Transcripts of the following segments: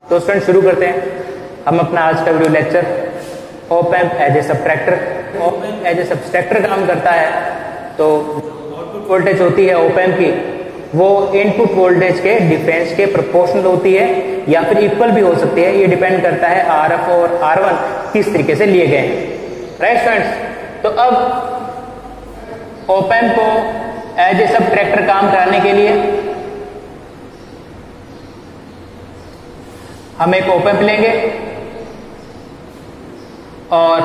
तो स्टूडेंट शुरू करते हैं हम अपना आज का video lecture. Op amp as a subtractor. Op amp as a subtractor काम करता है। तो आउटपुट वोल्टेज होती है ऑप एम्प की, वो इनपुट वोल्टेज के डिफरेंस के प्रोपोर्शनल होती है या फिर इक्वल भी हो सकती है। ये डिपेंड करता है आरएफ और आर1 किस तरीके से लिए गए हैं। राइट स्टूडेंट्स, तो अब ऑप एम्प को एज ए सबट्रैक्टर काम कराने के लिए हम एक ऑप एम्प लेंगे और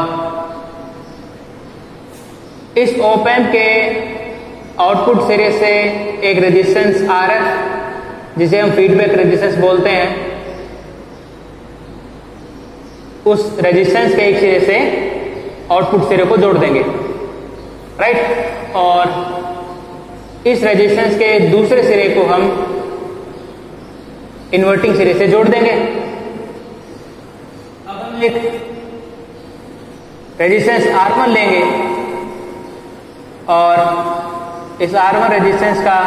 इस ऑप एम्प के आउटपुट सिरे से एक रेजिस्टेंस आरएफ, जिसे हम फीडबैक रेजिस्टेंस बोलते हैं, उस रेजिस्टेंस के एक सिरे से आउटपुट सिरे को जोड़ देंगे। राइट, और इस रेजिस्टेंस के दूसरे सिरे को हम इन्वर्टिंग सिरे से जोड़ देंगे। अब हम एक रेजिस्टेंस R1 लेंगे और इस R1 रेजिस्टेंस का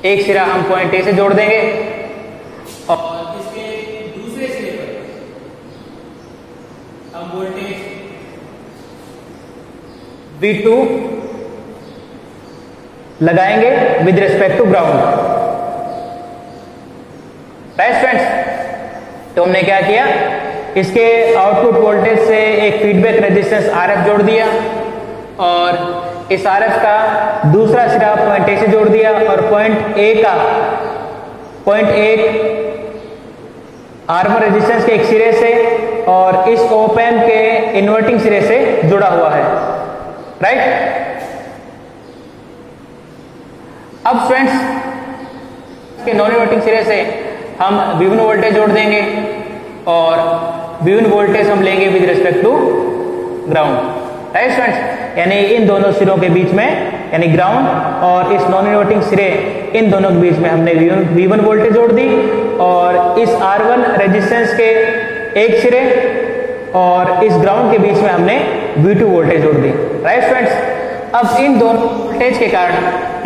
एक सिरा हम पॉइंट A से जोड़ देंगे और इसके दूसरे सिरे पर हम वोल्टेज V2 लगाएंगे with respect to ground. Right students, तो हमने क्या किया, इसके आउटपुट वोल्टेज से एक फीडबैक रेजिस्टेंस RF जोड़ दिया और इस RF का दूसरा सिरा पॉइंट A से जोड़ दिया और पॉइंट A R1 रेजिस्टेंस के एक सिरे से और इस ऑप एम्प के इन्वर्टिंग सिरे से जुड़ा हुआ है। राइट, अब स्टूडेंट्स के नॉन इन्वर्टिंग सिरे से हम V1 वोल्टेज जोड़ देंगे और V1 वोल्टेज हम लेंगे with respect to ground. Right students, यानी इन दोनों सिरों के बीच में, यानी ग्राउंड और इस नॉन इन्वर्टिंग सिरे, इन दोनों के बीच में हमने V1 वोल्टेज जोड़ दी और इस R1 रेजिस्टेंस के एक सिरे और इस ग्राउंड के बीच में हमने V2 वोल्टेज जोड़ दी। राइट स्टूडेंट्स, अब इन दोनों वोल्टेज के कारण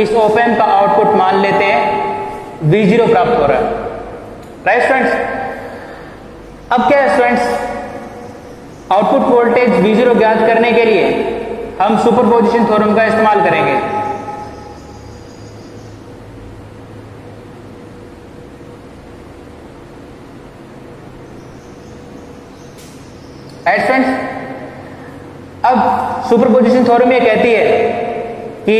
इस ऑप एम्प का आउटपुट मान लेते हैं V0 प्राप्त हो रहा है। राइट स्टूडेंट्स, अब क्या है स्टूडेंट्स, आउटपुट वोल्टेज V0 ज्ञात करने के लिए हम सुपरपोजिशन थ्योरम का इस्तेमाल करेंगे। राइट स्टूडेंट्स, अब सुपरपोजिशन थ्योरम ये कहती है कि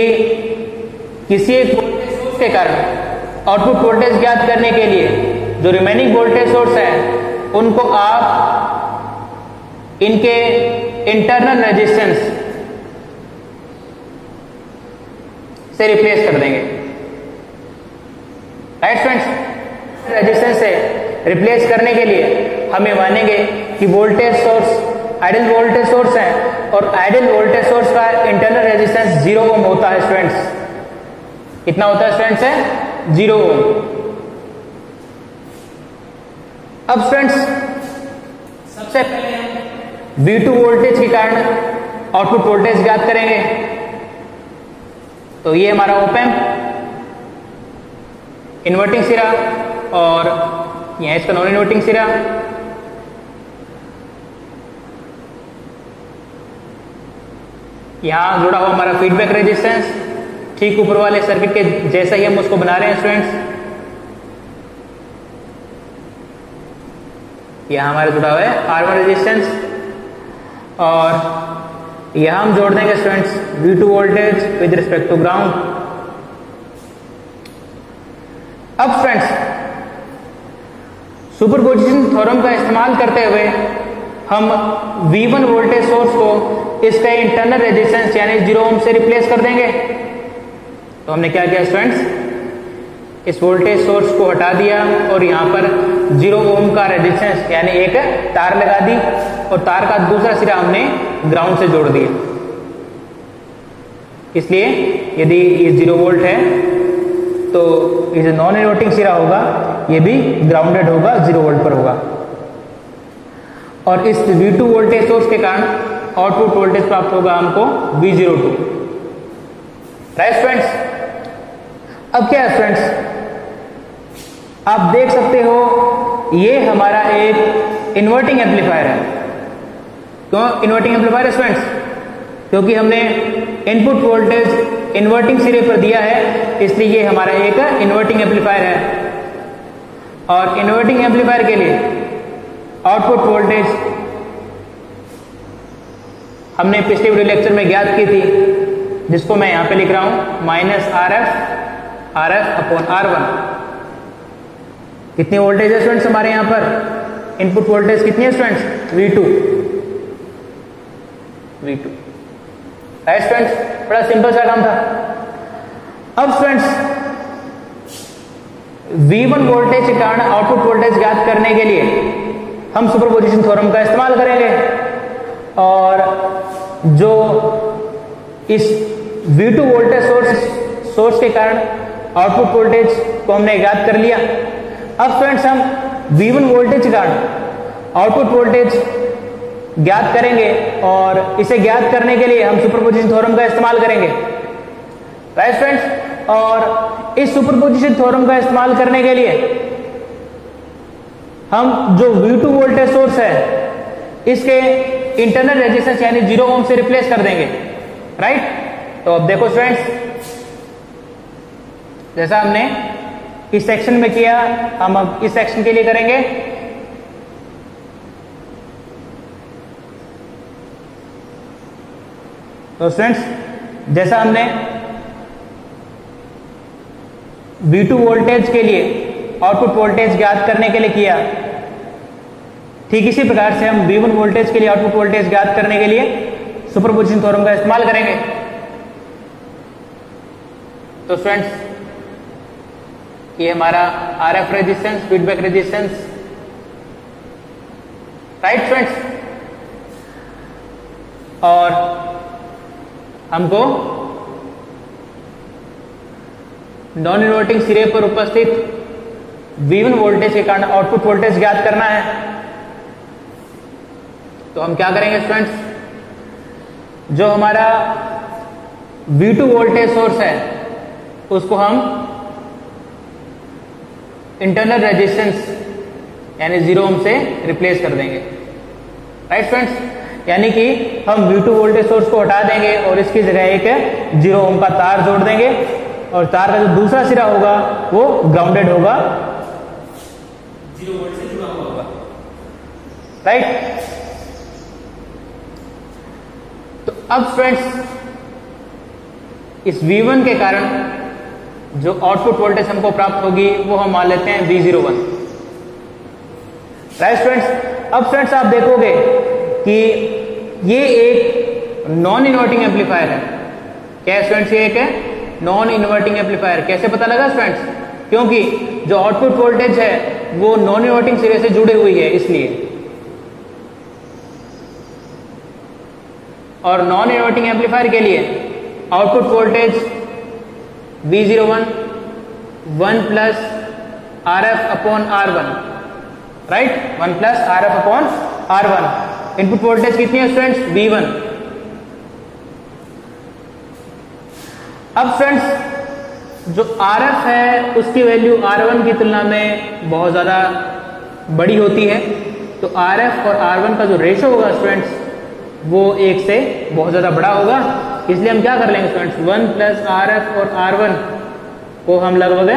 किसी एक वोल्टेज सोर्स के कारण आउटपुट वोल्टेज ज्ञात करने के लिए जो रिमेनिंग वोल्टेज सोर्स है उनको आप इनके इंटरनल रेजिस्टेंस से रिप्लेस कर देंगे। राइट स्टूडेंट्स, रेजिस्टेंस से रिप्लेस करने के लिए हम ये मानेंगे कि voltage source ideal voltage source है और आइडियल वोल्टेज सोर्स का इंटरनल रेजिस्टेंस 0 ओम होता है। स्टूडेंट्स, कितना होता है स्टूडेंट्स? है 0 ओम। अब स्टूडेंट्स, सबसे पहले हम V2 वोल्टेज के कारण आउटपुट वोल्टेज ज्ञात करेंगे। तो ये हमारा ऑप एम्प, इन्वर्टिंग सिरा और यहां इसका नॉन इन्वर्टिंग सिरा। यहां जुड़ा हुआ हमारा फीडबैक रेजिस्टेंस, ठीक ऊपर वाले सर्किट के जैसा ही हम उसको बना रहे हैं स्टूडेंट्स। यहां हमारे जुड़ा हुआ है R1 रेजिस्टेंस और यहां हम जोड़ देंगे students V2 voltage with respect to ground. अब स्टूडेंट्स, सुपरपोजिशन थ्योरम का इस्तेमाल करते हुए हम V1 वोल्टेज सोर्स को इसका इंटरनल रेजिस्टेंस यानी 0 ओम से रिप्लेस कर देंगे। तो हमने क्या किया स्टूडेंट्स, इस वोल्टेज सोर्स को हटा दिया और यहां पर 0 ओम का रेजिस्टेंस यानी एक तार लगा दी और तार का दूसरा सिरा हमने ग्राउंड से जोड़ दिया। इसलिए यदि ये 0 वोल्ट है तो ये जो नॉन इन्वर्टिंग सिरा होगा ये भी ग्राउंडेड होगा, 0 वोल्ट पर होगा और इस V2 वोल्टेज सोर्स के कारण आउटपुट वोल्टेज प्राप्त होगा हमको V02। राइट स्टूडेंट्स, अब क्या है स्टूडेंट्स, आप देख सकते हो ये हमारा एक इन्वर्टिंग एम्पलीफायर है। क्यों इन्वर्टिंग एम्पलीफायर है स्टूडेंट्स? क्योंकि हमने इनपुट वोल्टेज इन्वर्टिंग सिरे पर दिया है, इसलिए ये हमारा एक इन्वर्टिंग एम्पलीफायर है। और इन्वर्टिंग एम्पलीफायर के लिए आउटपुट वोल्टेज हमने पिछले वीडियो लेक्चर में ज्ञात की थी, जिसको मैं यहां पे लिख रहा हूं -RF अपॉन R1। कितनी वोल्टेज है स्टूडेंट्स हमारे यहां पर? इनपुट वोल्टेज कितनी है स्टूडेंट्स? V2। राइट स्टूडेंट्स, बड़ा सिंपल सा काम था। अब स्टूडेंट्स V1 वोल्टेज के कारण आउटपुट वोल्टेज ज्ञात करने के लिए हम सुपरपोजिशन थ्योरम का इस्तेमाल करेंगे। और जो इस V2 वोल्टेज सोर्स के कारण आउटपुट वोल्टेज को हमने ज्ञात कर लिया। अब स्टूडेंट्स हम V1 वोल्टेज के कारण आउटपुट वोल्टेज ज्ञात करेंगे और इसे ज्ञात करने के लिए हम सुपरपोजिशन थ्योरम का इस्तेमाल करेंगे। राइट स्टूडेंट्स, और इस सुपरपोजिशन थ्योरम का इस्तेमाल करने के लिए हम जो V2 वोल्टेज सोर्स है इसके इंटरनल रेजिस्टेंस यानी 0 ओम से रिप्लेस कर देंगे। राइट, तो अब देखो स्टूडेंट्स, जैसा हमने इस सेक्शन में किया, हम अब इस सेक्शन के लिए करेंगे। तो स्टूडेंट्स, जैसा हमने V2 वोल्टेज के लिए आउटपुट वोल्टेज ज्ञात करने के लिए किया, ठीक इसी प्रकार से हम V1 वोल्टेज के लिए आउटपुट वोल्टेज ज्ञात करने के लिए सुपरपोजिशन थ्योरम का इस्तेमाल करेंगे। तो स्टूडेंट्स, ये हमारा RF resistance, feedback resistance. Right students, और हमको नॉन इन्वर्टिंग सिरे पर उपस्थित V1 वोल्टेज के कारण आउटपुट वोल्टेज ज्ञात करना है। तो हम क्या करेंगे स्टूडेंट्स, जो हमारा V2 वोल्टेज सोर्स है उसको हम इंटरनल रेजिस्टेंस यानी 0 ओम से रिप्लेस कर देंगे। राइट स्टूडेंट्स, यानी कि हम V2 वोल्टेज सोर्स को हटा देंगे और इसकी जगह एक 0 ओम का तार जोड़ देंगे और तार का जो दूसरा सिरा होगा वो ग्राउंडेड होगा, 0 वोल्ट से जुड़ा हुआ होगा। राइट, तो अब स्टूडेंट्स इस V1 के कारण जो आउटपुट वोल्टेज हमको प्राप्त होगी वो हम मान लेते हैं V01। राइट स्टूडेंट्स, अब स्टूडेंट्स आप देखोगे कि ये एक नॉन इन्वर्टिंग एम्पलीफायर है। क्या है स्टूडेंट्स? ये एक है नॉन इन्वर्टिंग एम्पलीफायर। कैसे पता लगा स्टूडेंट्स? क्योंकि जो आउटपुट वोल्टेज है वो नॉन इन्वर्टिंग सिरे से जुड़ी हुई है, इसलिए। और नॉन इन्वर्टिंग एम्पलीफायर के लिए output voltage V01 1 plus RF upon R1। Right, 1 plus RF upon R1। Input voltage कितनी है स्टूडेंट्स? V1। अब स्टूडेंट्स जो RF है उसकी वैल्यू R1 की तुलना में बहुत ज्यादा बड़ी होती है। तो RF और R1 का जो रेशो होगा स्टूडेंट्स वो 1 से बहुत ज्यादा बड़ा होगा। इसलिए हम क्या कर लेंगे स्टूडेंट्स, 1 प्लस RF और R1 को हम लगभग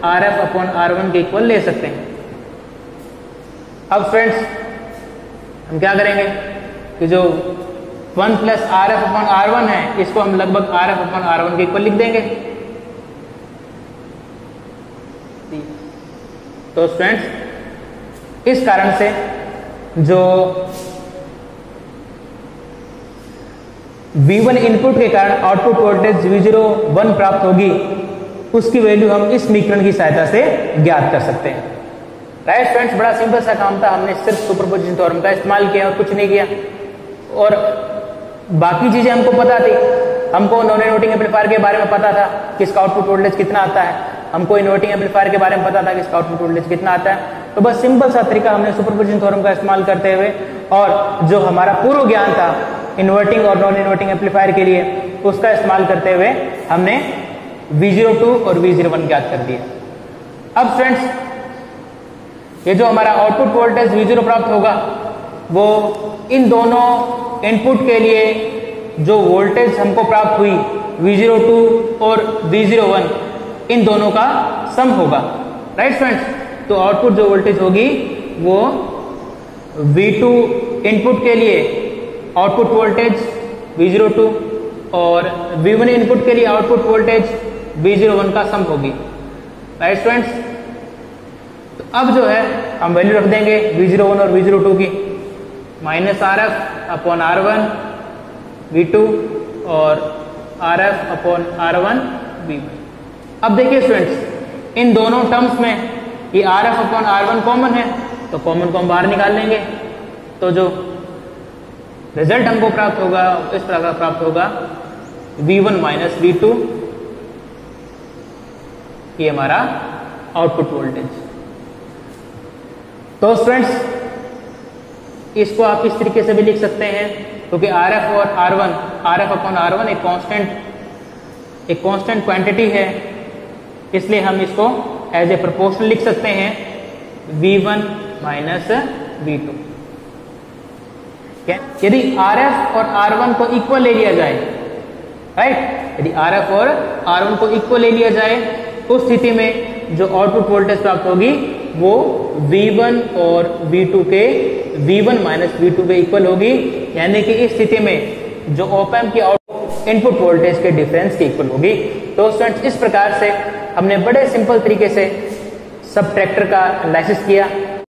RF अपॉन R1 के इक्वल ले सकते हैं। अब स्टूडेंट्स हम क्या करेंगे कि जो 1 प्लस RF अपॉन R1 है इसको हम लगभग RF अपॉन R1 के इक्वल लिख देंगे। तो स्टूडेंट्स इस कारण से जो V1 इनपुट के कारण आउटपुट वोल्टेज V01 प्राप्त होगी, उसकी वैल्यू हम इस समीकरण की सहायता से ज्ञात कर सकते हैं। राइट स्टूडेंट्स, बड़ा सिंपल सा काम था, हमने सिर्फ सुपरपोजिशन थ्योरम का इस्तेमाल किया और कुछ नहीं किया। और बाकी चीजें हमको पता थी, हमको नॉन इन्वर्टिंग एम्पलीफायर के बारे में पता था कि इसका आउटपुट वोल्टेज कितना आता है, हमको इन्वर्टिंग एम्पलीफायर के बारे में पता था कि इसका आउटपुट वोल्टेज कितना आता है। तो बस सिंपल सा तरीका हमने सुपरपोजिशन थ्योरम का इस्तेमाल करते हुए और जो हमारा पूर्व ज्ञान था इन्वर्टिंग और नॉन इन्वर्टिंग एम्पलीफायर के लिए उसका इस्तेमाल करते हुए हमने V02 और V01 ज्ञात कर दिए। अब फ्रेंड्स ये जो हमारा आउटपुट वोल्टेज V0 प्राप्त होगा वो इन दोनों इनपुट के लिए जो वोल्टेज हमको प्राप्त हुई V02 और V01 इन दोनों का सम होगा, राइट फ्रेंड्स। तो आउटपुट जो वोल्टेज होगी वो V2 इनपुट के लिए आउटपुट वोल्टेज V02 और V1 इनपुट के लिए आउटपुट वोल्टेज V01 का सम होगी, राइट फ्रेंड्स। तो अब जो है हम वैल्यू रख देंगे V01 और V02 की, -RF/R1 V2 और RF/R1 V1। अब देखिए स्टूडेंट्स, इन दोनों टर्म्स में ये RF/R1 कॉमन है, तो कॉमन को हम बाहर निकाल लेंगे। तो जो रिजल्ट हमको प्राप्त होगा इस प्रकार प्राप्त होगा V1 - V2, ये हमारा आउटपुट वोल्टेज। तो स्टूडेंट्स इसको आप इस तरीके से भी लिख सकते हैं, क्योंकि RF और R1, RF/R1 एक कांस्टेंट क्वांटिटी है, इसलिए हम इसको एज ए प्रोपोर्शनल लिख सकते हैं V1 - V2। यदि RF और R1 को इक्वल ले लिया जाए, राइट, यदि RF और R1 को इक्वल ले लिया जाए, उस स्थिति में जो आउटपुट वोल्टेज प्राप्त होगी वो V1 और V2 के V1 - V2 के इक्वल होगी, यानी कि इस स्थिति में जो ऑप एम्प की आउटपुट इनपुट वोल्टेज के डिफरेंस के इक्वल होगी। तो स्टूडेंट्स इस प्रकार से हमने बड़े सिंपल तरीके से सबट्रैक्टर का एनालिसिस किया।